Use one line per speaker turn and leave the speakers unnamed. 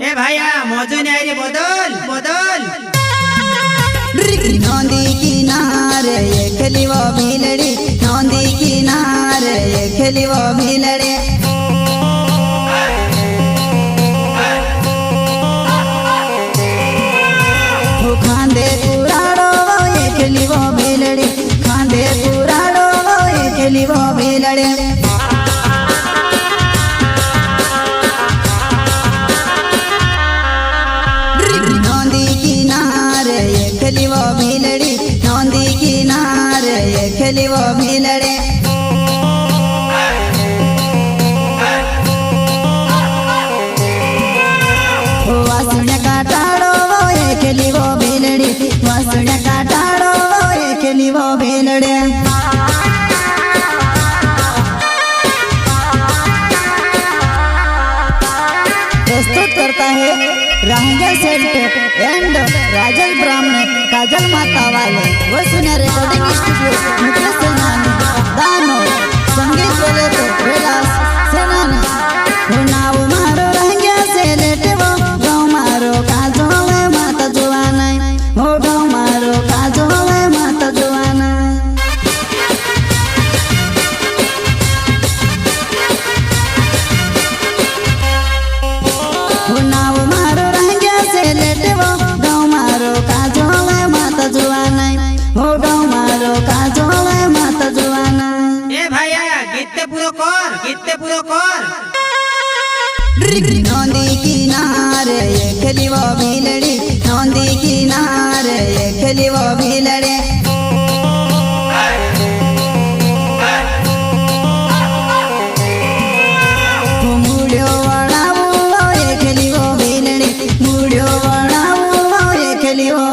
ए भाया मौजू नहीं रे बदल बदल
नौंदी किनारे ये खेली वो भीलड़ी नौंदी किनारे ये खेली वो भीलड़ी खांदे पुराड़ो ये खेली वो भीलड़ी खांदे पुराड़ो ये खेली वो भीलड़ी नौंदी किनारे ये खेली वो भीलड़ी नौंदी किनारे ये खेली वो भीलड़ी वासुण्य काटाड़ो ये खेली वो भीलड़ी वासुण्य काटाड़ो ये खेली वो भीलड़ी प्रस्तुत करता है रांगे सेंटर एंड राजल ब्राह्मण काजल माता वाले वो सुने रिकॉर्डिंग स्टूडियो मुकेश सेनानी दानो संगीत बोले तो विलास सेनानी हो नाव मारो रांगे से लेटे वो गाँव मारो काजो वे माता जुआना हो गाँव मारो काजो वे माता जुआना हो नाव मारो रांगे से लेटे वो गाँव मारो काजो वे माता जुआना हो गाँव मारो काजो वे माता जुआना
ए भाया गीते पूरो कर
नौंदी किनारे ये खेली वो भीलड़ी नौंदी किनारे ये खेली वो भीलड़ी मुड़ियो वड़ावो ये खेली वो भीलड़ी मुड़ियो वड़ावो ये खेली वो